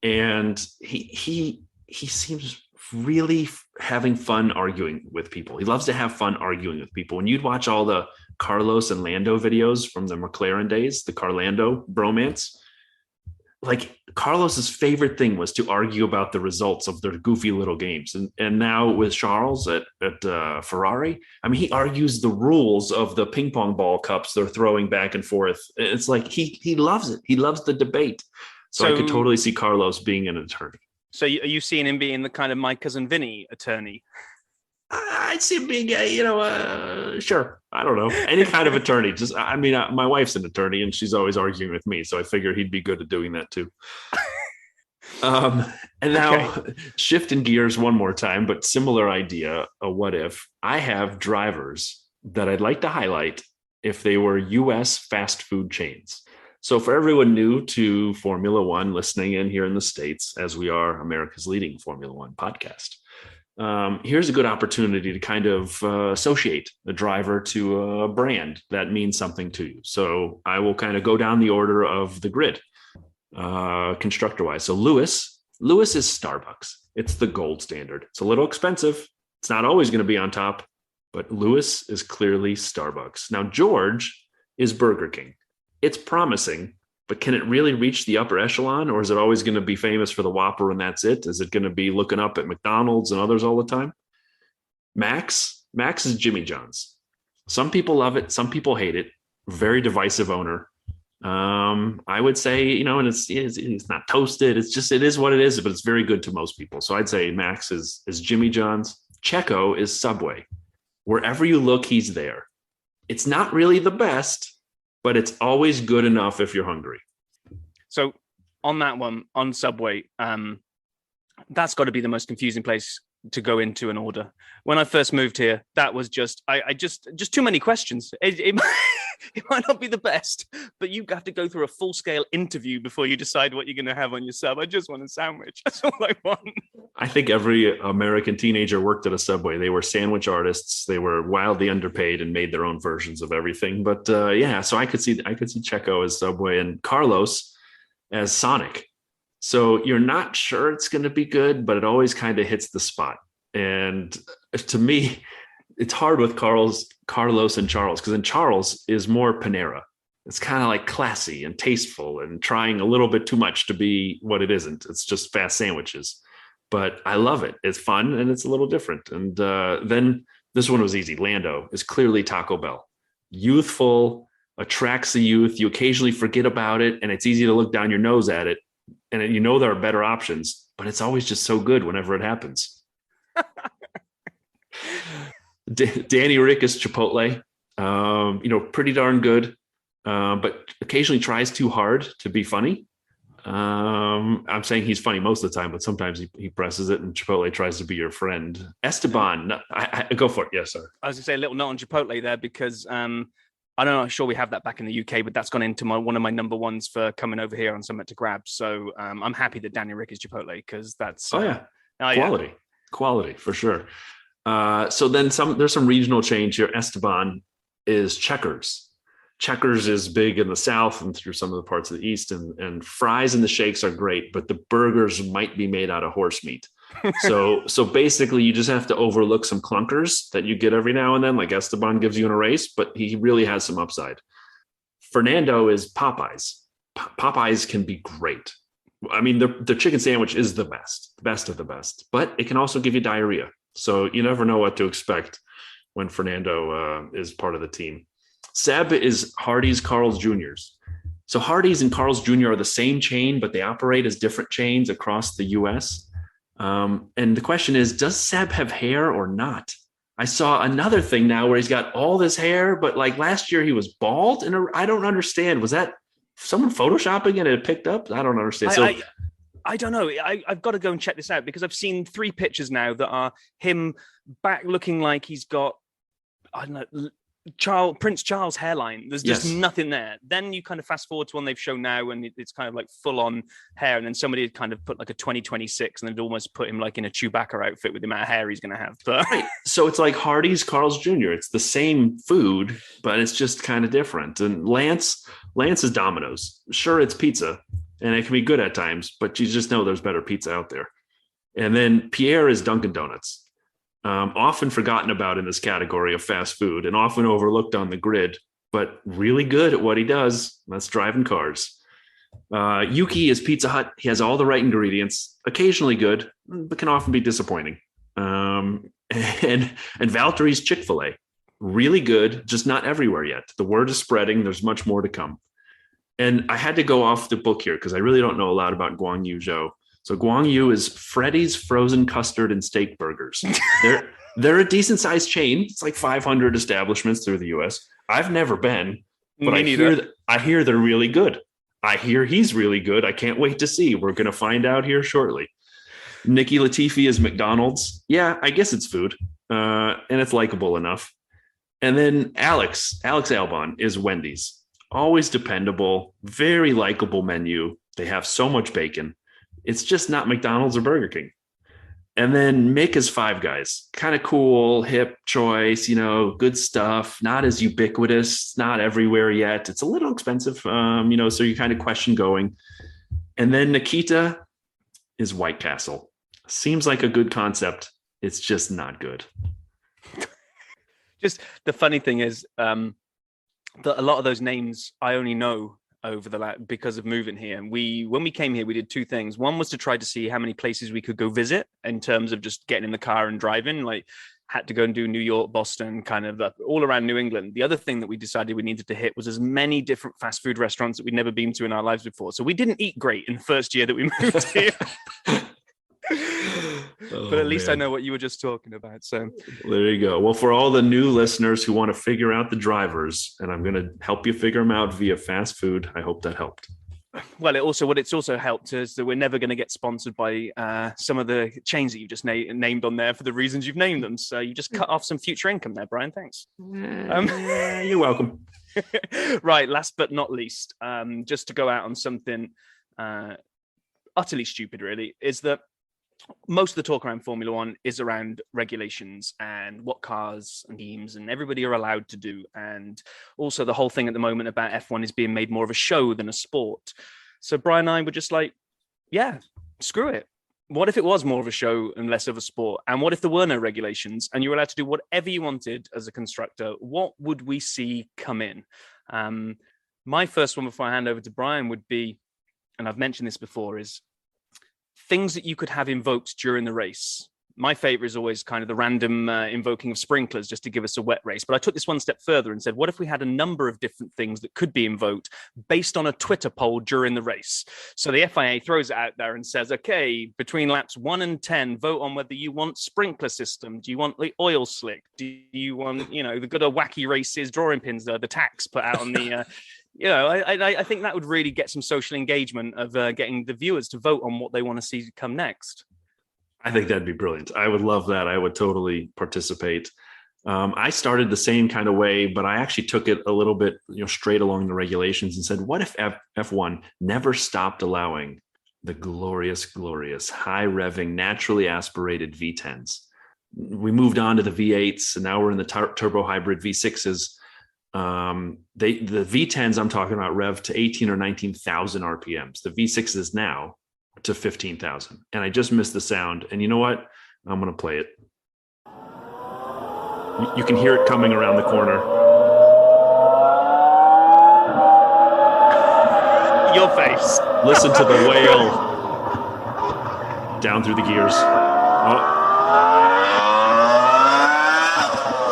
And he seems really having fun arguing with people. He loves to have fun arguing with people. When you'd watch all the Carlos and Lando videos from the McLaren days, the Carlando bromance, like, Carlos's favorite thing was to argue about the results of their goofy little games. And now with Charles at Ferrari, I mean, he argues the rules of the ping pong ball cups they're throwing back and forth. It's like he loves it. He loves the debate. So I could totally see Carlos being an attorney. So are you seeing him being the kind of my cousin Vinny attorney? I'd see him being, sure. I don't know. Any kind of attorney. Just, I mean, my wife's an attorney and she's always arguing with me. So I figured he'd be good at doing that too. And now shifting gears one more time, but similar idea. A what if I have drivers that I'd like to highlight if they were U.S. fast food chains. So for everyone new to Formula One listening in here in the States, as we are America's leading Formula One podcast, here's a good opportunity to kind of associate a driver to a brand that means something to you. So I will kind of go down the order of the grid, constructor-wise. So Lewis Lewis is Starbucks. It's the gold standard. It's a little expensive. It's not always going to be on top, but Lewis is clearly Starbucks. Now, George is Burger King. It's promising, but can it really reach the upper echelon, or is it always going to be famous for the Whopper and that's it? Is it going to be looking up at McDonald's and others all the time? Max is Jimmy John's. Some people love it. Some people hate it. Very divisive owner. I would say, and it's not toasted. It is what it is, but it's very good to most people. So I'd say Max is Jimmy John's. Checo is Subway. Wherever you look, he's there. It's not really the best, but it's always good enough if you're hungry. So on that one, on Subway, that's got to be the most confusing place to go into an order. When I first moved here, that was just too many questions. It might not be the best, but you have to go through a full-scale interview before you decide what you're going to have on your sub. I just want a sandwich. That's all I want. I think every American teenager worked at a Subway. They were sandwich artists. They were wildly underpaid and made their own versions of everything. But so I could see Checo as Subway and Carlos as Sonic. So you're not sure it's going to be good, but it always kind of hits the spot. And to me, it's hard with Carlos and Charles, because then Charles is more Panera. It's kind of like classy and tasteful and trying a little bit too much to be what it isn't. It's just fast sandwiches, but I love it. It's fun and it's a little different. And then this one was easy. Lando is clearly Taco Bell. Youthful, attracts the youth. You occasionally forget about it, and it's easy to look down your nose at it. And there are better options, but it's always just so good whenever it happens. Danny Rick is Chipotle, pretty darn good, but occasionally tries too hard to be funny. I'm saying he's funny most of the time, but sometimes he presses it, and Chipotle tries to be your friend. Esteban, I go for it. Yes, sir. I was going to say a little note on Chipotle there, because I'm not sure we have that back in the UK, but that's gone into one of my number ones for coming over here on Something to Grab. So I'm happy that Danny Rick is Chipotle, because that's quality for sure. So then there's some regional change here. Esteban is Checkers. Checkers is big in the South and through some of the parts of the East, and fries and the shakes are great, but the burgers might be made out of horse meat. So basically you just have to overlook some clunkers that you get every now and then, like Esteban gives you in a race, but he really has some upside. Fernando is Popeyes. Popeyes can be great. I mean, the chicken sandwich is the best of the best, but it can also give you diarrhea. So you never know what to expect when Fernando is part of the team. Seb is Hardee's Carl's Jr.'s. So Hardee's and Carl's Jr. are the same chain, but they operate as different chains across the U.S. And the question is, does Seb have hair or not? I saw another thing now where he's got all this hair, but like last year he was bald, and I don't understand. Was that someone photoshopping and it picked up? I don't understand. I don't know. I've got to go and check this out, because I've seen 3 pictures now that are him back looking like he's got, I don't know, Prince Charles hairline. There's just nothing there. Then you kind of fast forward to one they've shown now, and it's kind of like full on hair. And then somebody had kind of put like a 2026, and they'd almost put him like in a Chewbacca outfit with the amount of hair he's going to have. But right. So it's like Hardee's Carl's Jr. It's the same food, but it's just kind of different. And Lance is Domino's. Sure, it's pizza, and it can be good at times, but you just know there's better pizza out there. And then Pierre is Dunkin' Donuts. Often forgotten about in this category of fast food and often overlooked on the grid, but really good at what he does. That's driving cars. Yuki is Pizza Hut. He has all the right ingredients, occasionally good, but can often be disappointing. And Valtteri's Chick-fil-A, really good, just not everywhere yet. The word is spreading. There's much more to come. And I had to go off the book here because I really don't know a lot about Guang Yu Zhou. So Guang Yu is Freddy's Frozen Custard and Steak Burgers. They're a decent sized chain. It's like 500 establishments through the U.S. I've never been, but I hear they're really good. I hear he's really good. I can't wait to see. We're going to find out here shortly. Nikki Latifi is McDonald's. Yeah, I guess it's food, and it's likable enough. And then Alex Albon is Wendy's. Always dependable, very likable menu. They have so much bacon. It's just not McDonald's or Burger King. And then Mick is Five Guys. Kind of cool, hip choice, good stuff. Not as ubiquitous, not everywhere yet. It's a little expensive, so you kind of question going. And then Nikita is White Castle. Seems like a good concept. It's just not good. Just the funny thing is that a lot of those names I only know because of moving here. And when we came here, we did two things. One was to try to see how many places we could go visit in terms of just getting in the car and driving. Like, had to go and do New York, Boston, kind of all around New England. The other thing that we decided we needed to hit was as many different fast food restaurants that we'd never been to in our lives before. So we didn't eat great in the first year that we moved here. But at least, man, I know what you were just talking about. So there you go. Well, for all the new listeners who want to figure out the drivers, and I'm going to help you figure them out via fast food, I hope that helped. Well, it's also helped is that we're never going to get sponsored by some of the chains that you just named on there for the reasons you've named them. So you just cut off some future income there, Brian. Thanks. You're welcome. Right. Last but not least, just to go out on something utterly stupid, really, is that most of the talk around Formula One is around regulations and what cars and teams and everybody are allowed to do. And also the whole thing at the moment about F1 is being made more of a show than a sport. So Brian and I were just like, yeah, screw it. What if it was more of a show and less of a sport? And what if there were no regulations and you were allowed to do whatever you wanted as a constructor? What would we see come in? My first one before I hand over to Brian would be, and I've mentioned this before, is things that you could have invoked during the race. My favorite is always kind of the random invoking of sprinklers just to give us a wet race. But I took this one step further and said, what if we had a number of different things that could be invoked based on a Twitter poll during the race? So the FIA throws it out there and says, okay, between laps 1 and 10, vote on whether you want sprinkler system. Do you want the oil slick? Do you want, the good old wacky races, drawing pins, the tax put out on the... I think that would really get some social engagement of getting the viewers to vote on what they want to see come next. I think that'd be brilliant. I would love that. I would totally participate. I started the same kind of way, but I actually took it a little bit, straight along the regulations and said, what if F1 never stopped allowing the glorious, high revving, naturally aspirated V10s? We moved on to the V8s, and now we're in the turbo hybrid V6s. The V10s I'm talking about rev to 18 or 19,000 RPMs. The V6s now to 15,000. And I just missed the sound. And you know what? I'm going to play it. You can hear it coming around the corner. Your face. Listen to the wail down through the gears. Oh.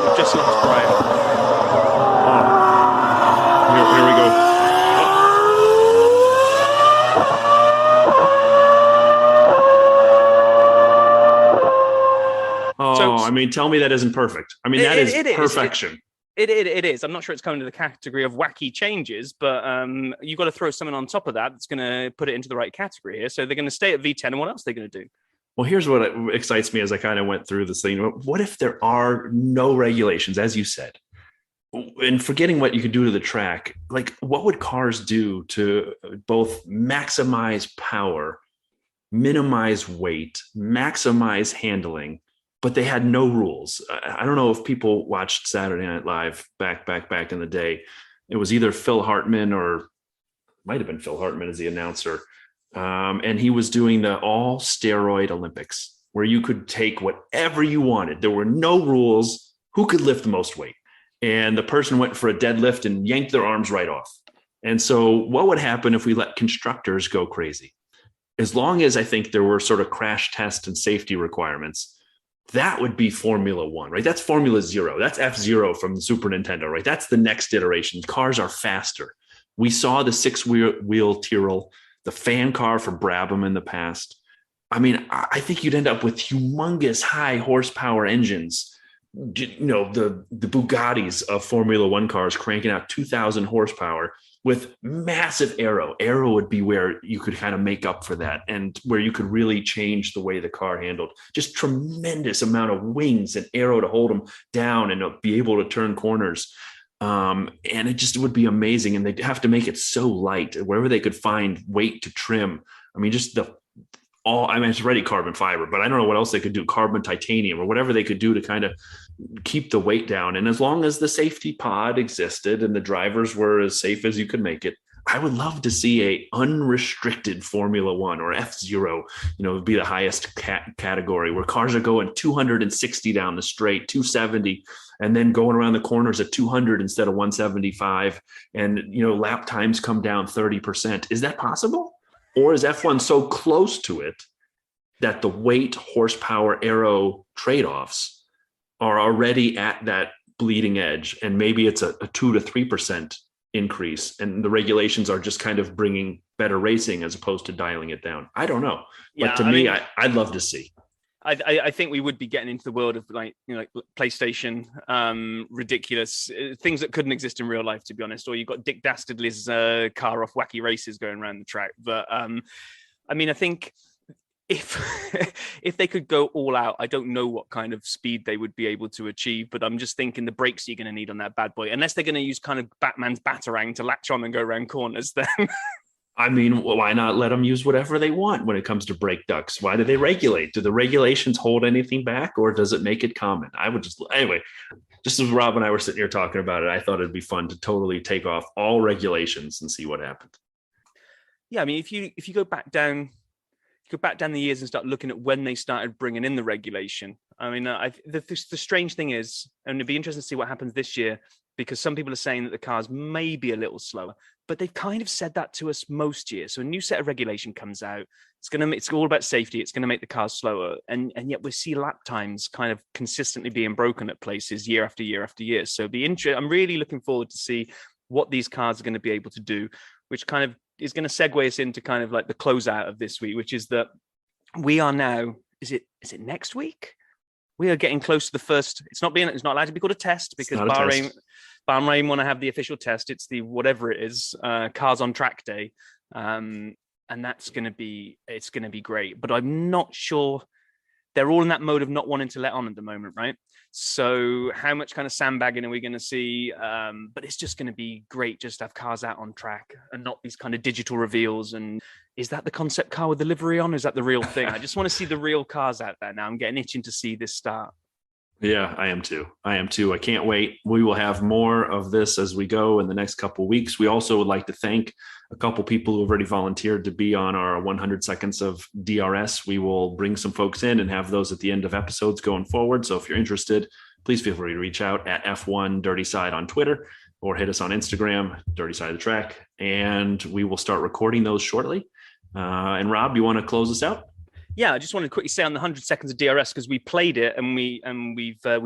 We've just lost Brian. Here we go. Tell me that isn't perfect. That is perfection. It is. I'm not sure it's coming to the category of wacky changes, but you've got to throw something on top of that that's going to put it into the right category here. So they're going to stay at V10, and what else are they going to do? Well, here's what excites me as I kind of went through this thing. What if there are no regulations, as you said? And forgetting what you could do to the track, like what would cars do to both maximize power, minimize weight, maximize handling, but they had no rules? I don't know if people watched Saturday Night Live back in the day. It was either Phil Hartman or might have been Phil Hartman as the announcer. And he was doing the all steroid Olympics where you could take whatever you wanted. There were no rules. Who could lift the most weight? And the person went for a deadlift and yanked their arms right off. And so what would happen if we let constructors go crazy? As long as I think there were sort of crash test and safety requirements, that would be Formula One, right? That's Formula Zero. That's F-Zero from the Super Nintendo, right? That's the next iteration. Cars are faster. We saw the six-wheel Tyrrell, the fan car for Brabham in the past. I think you'd end up with humongous high horsepower engines. The Bugattis of Formula One cars cranking out 2,000 horsepower with massive aero. Aero would be where you could kind of make up for that and where you could really change the way the car handled. Just tremendous amount of wings and aero to hold them down and be able to turn corners. And it would be amazing. And they'd have to make it so light wherever they could find weight to trim. It's already carbon fiber, but I don't know what else they could do, carbon titanium or whatever they could do to kind of keep the weight down. And as long as the safety pod existed and the drivers were as safe as you could make it, I would love to see a unrestricted Formula One or F0, would be the highest category where cars are going 260 down the straight, 270, and then going around the corners at 200 instead of 175. And, lap times come down 30%. Is that possible? Or is F1 so close to it that the weight, horsepower, aero trade-offs are already at that bleeding edge? And maybe it's a 2 to 3% increase, and the regulations are just kind of bringing better racing as opposed to dialing it down. I don't know. Yeah, but to me, I'd love to see. I think we would be getting into the world of like PlayStation, ridiculous things that couldn't exist in real life, to be honest. Or you've got Dick Dastardly's car off Wacky Races going around the track. But I think if if they could go all out, I don't know what kind of speed they would be able to achieve. But I'm just thinking the brakes you're going to need on that bad boy, unless they're going to use kind of Batman's Batarang to latch on and go around corners, then. Why not let them use whatever they want when it comes to brake ducts? Why do they regulate? Do the regulations hold anything back, or does it make it common? Anyway, just as Rob and I were sitting here talking about it, I thought it'd be fun to totally take off all regulations and see what happened. Yeah, if you go back down the years and start looking at when they started bringing in the regulation. The strange thing is, and it'd be interesting to see what happens this year, because some people are saying that the cars may be a little slower, but they've kind of said that to us most years. So a new set of regulation comes out. It's all about safety. It's going to make the cars slower. And yet we see lap times kind of consistently being broken at places year after year after year. So I'm really looking forward to see what these cars are going to be able to do, which kind of is going to segue us into kind of like the closeout of this week, which is that we are now, is it next week? We are getting close to the first. It's not allowed to be called a test because Bahrain want to have the official test. It's the whatever it is, cars on track day, and it's going to be great. But I'm not sure. They're all in that mode of not wanting to let on at the moment, right? So how much kind of sandbagging are we going to see? But it's just going to be great just to have cars out on track and not these kind of digital reveals. And is that the concept car with the livery on? Is that the real thing? I just want to see the real cars out there now. I'm getting itching to see this start. Yeah, I am too. I can't wait. We will have more of this as we go in the next couple of weeks. We also would like to thank a couple people who have already volunteered to be on our 100 seconds of DRS. We will bring some folks in and have those at the end of episodes going forward. So if you're interested, please feel free to reach out at F1 Dirty Side on Twitter or hit us on Instagram, Dirty Side of the Track, and we will start recording those shortly. And Rob, you want to close us out? Yeah, I just wanted to quickly say on the 100 seconds of DRS, because we played it and we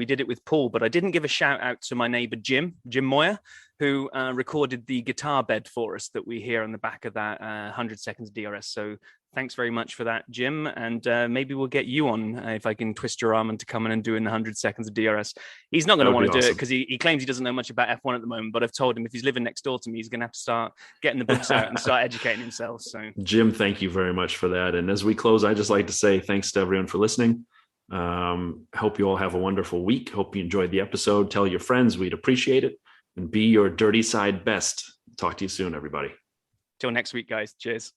did it with Paul, but I didn't give a shout out to my neighbor Jim Moyer, who recorded the guitar bed for us that we hear on the back of that 100 seconds of DRS. So thanks very much for that, Jim. And maybe we'll get you on if I can twist your arm into coming and doing the 100 seconds of DRS. He's not going to want to do it because he claims he doesn't know much about F1 at the moment, but I've told him if he's living next door to me, he's going to have to start getting the books out and start educating himself. So Jim, thank you very much for that. And as we close, I just like to say thanks to everyone for listening. Hope you all have a wonderful week. Hope you enjoyed the episode. Tell your friends, we'd appreciate it. And be your dirty side best. Talk to you soon, everybody. Till next week, guys. Cheers.